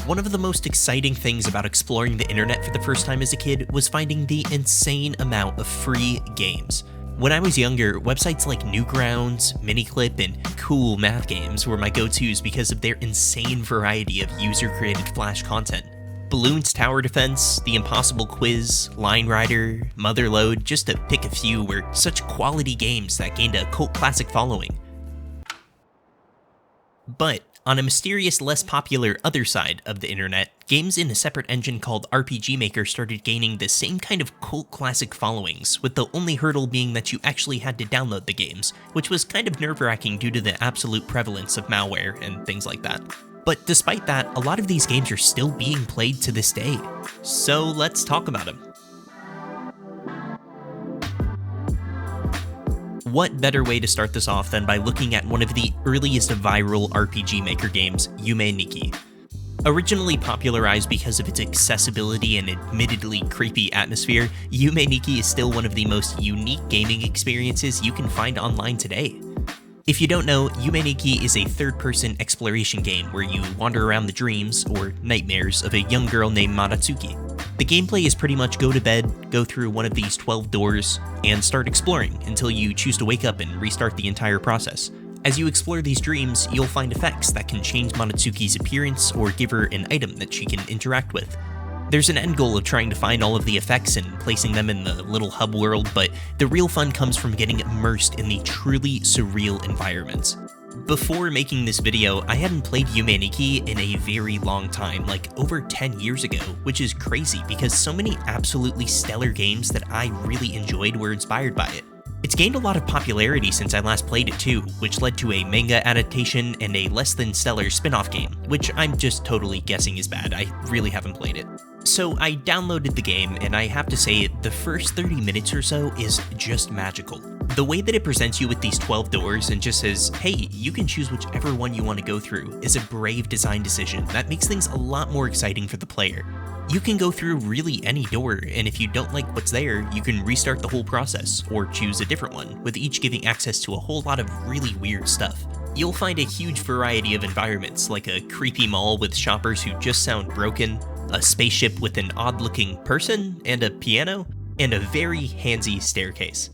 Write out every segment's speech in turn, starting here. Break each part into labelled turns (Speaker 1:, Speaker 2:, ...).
Speaker 1: One of the most exciting things about exploring the internet for the first time as a kid was finding the insane amount of free games. When I was younger, websites like Newgrounds, Miniclip, and Cool Math Games were my go-tos because of their insane variety of user-created Flash content. Balloons Tower Defense, The Impossible Quiz, Line Rider, Motherload, just to pick a few, were such quality games that gained a cult classic following. But on a mysterious, less popular other side of the internet, games in a separate engine called RPG Maker started gaining the same kind of cult classic followings, with the only hurdle being that you actually had to download the games, which was kind of nerve-wracking due to the absolute prevalence of malware and things like that. But despite that, a lot of these games are still being played to this day. So let's talk about them. What better way to start this off than by looking at one of the earliest viral RPG Maker games, Yume Nikki. Originally popularized because of its accessibility and admittedly creepy atmosphere, Yume Nikki is still one of the most unique gaming experiences you can find online today. If you don't know, Yume Nikki is a third-person exploration game where you wander around the dreams, or nightmares, of a young girl named Maratsuki. The gameplay is pretty much go to bed, go through one of these 12 doors, and start exploring until you choose to wake up and restart the entire process. As you explore these dreams, you'll find effects that can change Maratsuki's appearance or give her an item that she can interact with. There's an end goal of trying to find all of the effects and placing them in the little hub world, but the real fun comes from getting immersed in the truly surreal environments. Before making this video, I hadn't played Yume Nikki in a very long time, like over 10 years ago, which is crazy because so many absolutely stellar games that I really enjoyed were inspired by it. It's gained a lot of popularity since I last played it too, which led to a manga adaptation and a less than stellar spin-off game, which I'm just totally guessing is bad. I really haven't played it. So I downloaded the game, and I have to say, the first 30 minutes or so is just magical. The way that it presents you with these 12 doors and just says, hey, you can choose whichever one you want to go through, is a brave design decision that makes things a lot more exciting for the player. You can go through really any door, and if you don't like what's there, you can restart the whole process, or choose a different one, with each giving access to a whole lot of really weird stuff. You'll find a huge variety of environments, like a creepy mall with shoppers who just sound broken, a spaceship with an odd-looking person and a piano, and a very handsy staircase.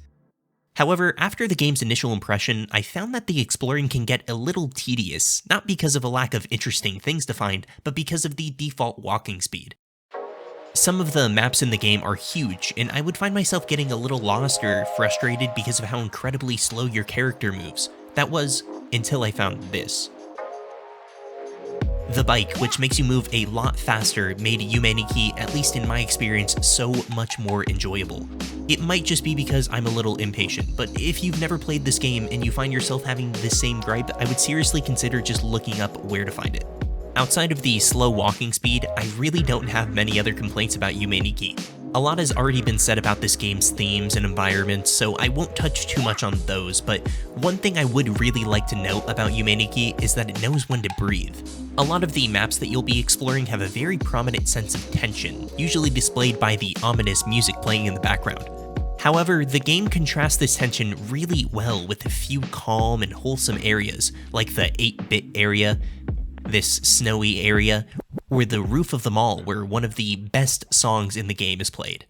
Speaker 1: However, after the game's initial impression, I found that the exploring can get a little tedious, not because of a lack of interesting things to find, but because of the default walking speed. Some of the maps in the game are huge, and I would find myself getting a little lost or frustrated because of how incredibly slow your character moves. That was, until I found this. The bike, which makes you move a lot faster, made Yume Nikki, at least in my experience, so much more enjoyable. It might just be because I'm a little impatient, but if you've never played this game and you find yourself having the same gripe, I would seriously consider just looking up where to find it. Outside of the slow walking speed, I really don't have many other complaints about Yume Nikki. A lot has already been said about this game's themes and environments, so I won't touch too much on those, but one thing I would really like to note about Yume Nikki is that it knows when to breathe. A lot of the maps that you'll be exploring have a very prominent sense of tension, usually displayed by the ominous music playing in the background. However, the game contrasts this tension really well with a few calm and wholesome areas, like the 8-bit area, this snowy area, or the roof of the mall where one of the best songs in the game is played.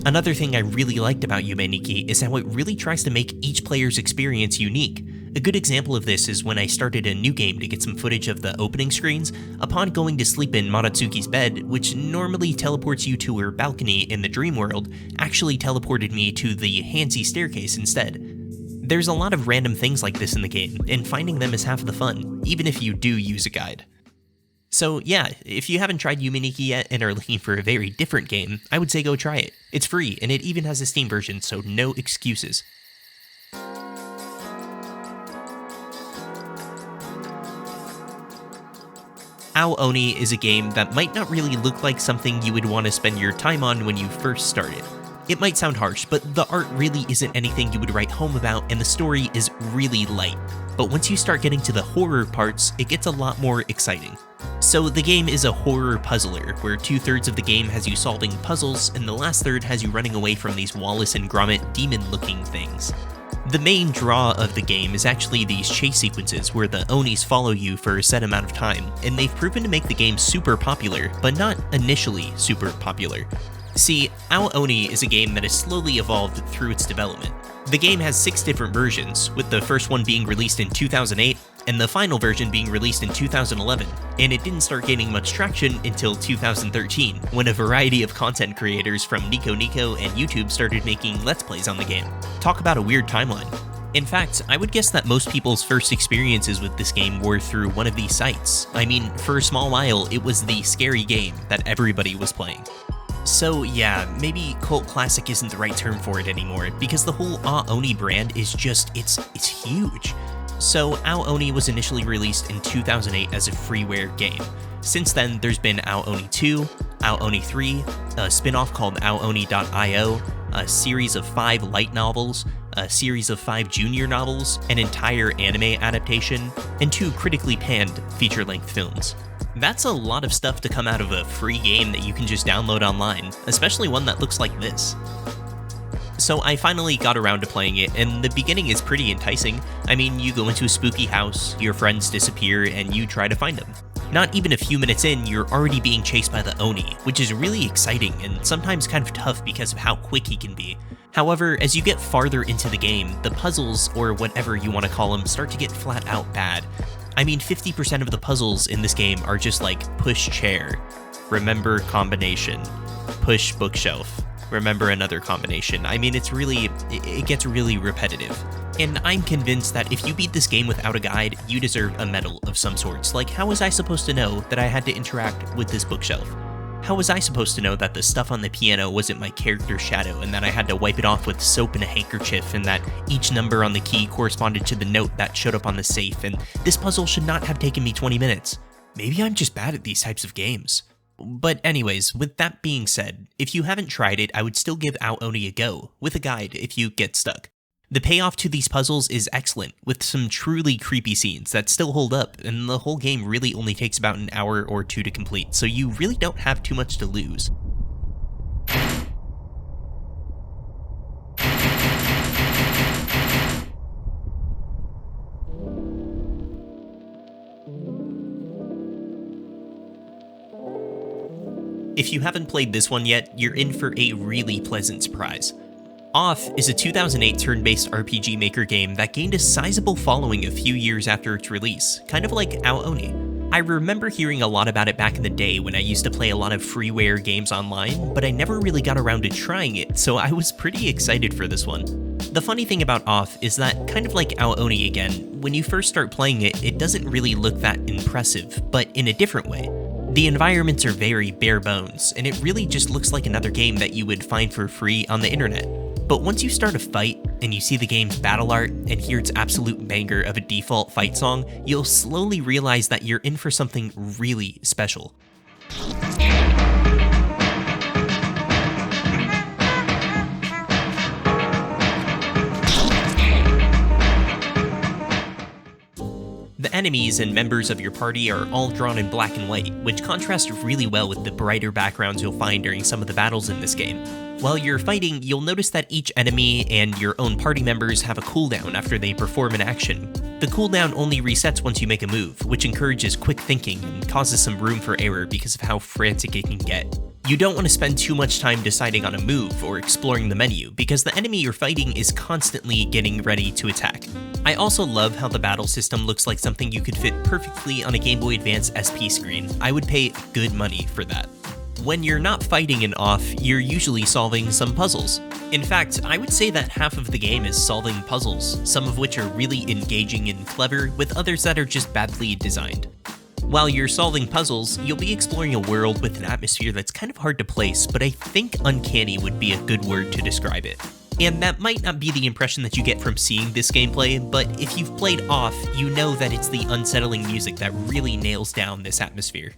Speaker 1: Another thing I really liked about Yume Nikki is how it really tries to make each player's experience unique. A good example of this is when I started a new game to get some footage of the opening screens. Upon going to sleep in Maratsuki's bed, which normally teleports you to her balcony in the dream world, actually teleported me to the handsy staircase instead. There's a lot of random things like this in the game, and finding them is half the fun, even if you do use a guide. So yeah, if you haven't tried Yume Nikki yet and are looking for a very different game, I would say go try it. It's free, and it even has a Steam version, so no excuses. Aoni is a game that might not really look like something you would want to spend your time on when you first started. It might sound harsh, but the art really isn't anything you would write home about, and the story is really light. But once you start getting to the horror parts, it gets a lot more exciting. So So the game is a horror puzzler, where 2/3 of the game has you solving puzzles, and the last third has you running away from these Wallace and Gromit demon-looking things. The main draw of the game is actually these chase sequences where the Onis follow you for a set amount of time, and they've proven to make the game super popular, but not initially super popular. See, Aoni is a game that has slowly evolved through its development. The game has 6 different versions, with the first one being released in 2008, and the final version being released in 2011, and it didn't start gaining much traction until 2013, when a variety of content creators from Nico Nico and YouTube started making Let's Plays on the game. Talk about a weird timeline. In fact, I would guess that most people's first experiences with this game were through one of these sites. I mean, for a small while, it was the scary game that everybody was playing. So yeah, maybe cult classic isn't the right term for it anymore, because the whole Aoni brand is just, it's huge. So Aoni was initially released in 2008 as a freeware game. Since then, there's been Aoni 2, Aoni 3, a spin-off called Aoni.io, a series of 5 light novels, a series of 5 junior novels, an entire anime adaptation, and 2 critically panned feature-length films. That's a lot of stuff to come out of a free game that you can just download online, especially one that looks like this. So I finally got around to playing it, and the beginning is pretty enticing. I mean, you go into a spooky house, your friends disappear, and you try to find them. Not even a few minutes in, you're already being chased by the Oni, which is really exciting and sometimes kind of tough because of how quick he can be. However, as you get farther into the game, the puzzles, or whatever you want to call them, start to get flat out bad. I mean, 50% of the puzzles in this game are just like push chair, remember combination, push bookshelf, remember another combination. I mean, it gets really repetitive. And I'm convinced that if you beat this game without a guide, you deserve a medal of some sorts. Like, how was I supposed to know that I had to interact with this bookshelf? How was I supposed to know that the stuff on the piano wasn't my character's shadow, and that I had to wipe it off with soap and a handkerchief, and that each number on the key corresponded to the note that showed up on the safe, and this puzzle should not have taken me 20 minutes? Maybe I'm just bad at these types of games. But anyways, with that being said, if you haven't tried it, I would still give Aoni a go, with a guide if you get stuck. The payoff to these puzzles is excellent, with some truly creepy scenes that still hold up, and the whole game really only takes about an hour or 2 to complete, so you really don't have too much to lose. If you haven't played this one yet, you're in for a really pleasant surprise. Off is a 2008 turn-based RPG Maker game that gained a sizable following a few years after its release, kind of like Aoni. I remember hearing a lot about it back in the day when I used to play a lot of freeware games online, but I never really got around to trying it, so I was pretty excited for this one. The funny thing about Off is that, kind of like Aoni again, when you first start playing it, it doesn't really look that impressive, but in a different way. The environments are very bare bones, and it really just looks like another game that you would find for free on the internet. But once you start a fight, and you see the game's battle art, and hear its absolute banger of a default fight song, you'll slowly realize that you're in for something really special. The enemies and members of your party are all drawn in black and white, which contrasts really well with the brighter backgrounds you'll find during some of the battles in this game. While you're fighting, you'll notice that each enemy and your own party members have a cooldown after they perform an action. The cooldown only resets once you make a move, which encourages quick thinking and causes some room for error because of how frantic it can get. You don't want to spend too much time deciding on a move or exploring the menu, because the enemy you're fighting is constantly getting ready to attack. I also love how the battle system looks like something you could fit perfectly on a Game Boy Advance SP screen. I would pay good money for that. When you're not fighting in Off, you're usually solving some puzzles. In fact, I would say that half of the game is solving puzzles, some of which are really engaging and clever, with others that are just badly designed. While you're solving puzzles, you'll be exploring a world with an atmosphere that's kind of hard to place, but I think uncanny would be a good word to describe it. And that might not be the impression that you get from seeing this gameplay, but if you've played Off, you know that it's the unsettling music that really nails down this atmosphere.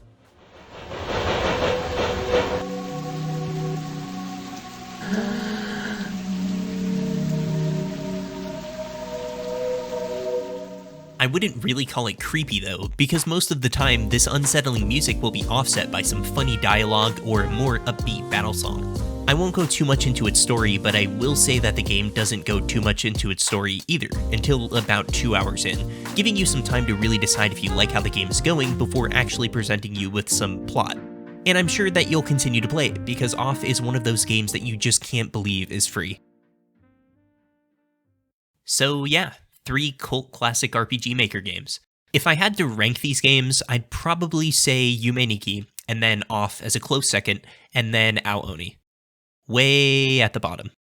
Speaker 1: I I wouldn't really call it creepy though, because most of the time this unsettling music will be offset by some funny dialogue or a more upbeat battle song. I won't go too much into its story, but I will say that the game doesn't go too much into its story either, until about 2 hours in, giving you some time to really decide if you like how the game is going before actually presenting you with some plot. And I'm sure that you'll continue to play it, because Off is one of those games that you just can't believe is free. So yeah, 3 cult classic RPG Maker games. If I had to rank these games, I'd probably say Yume Nikki, and then Off as a close second, and then Aoni. Way at the bottom.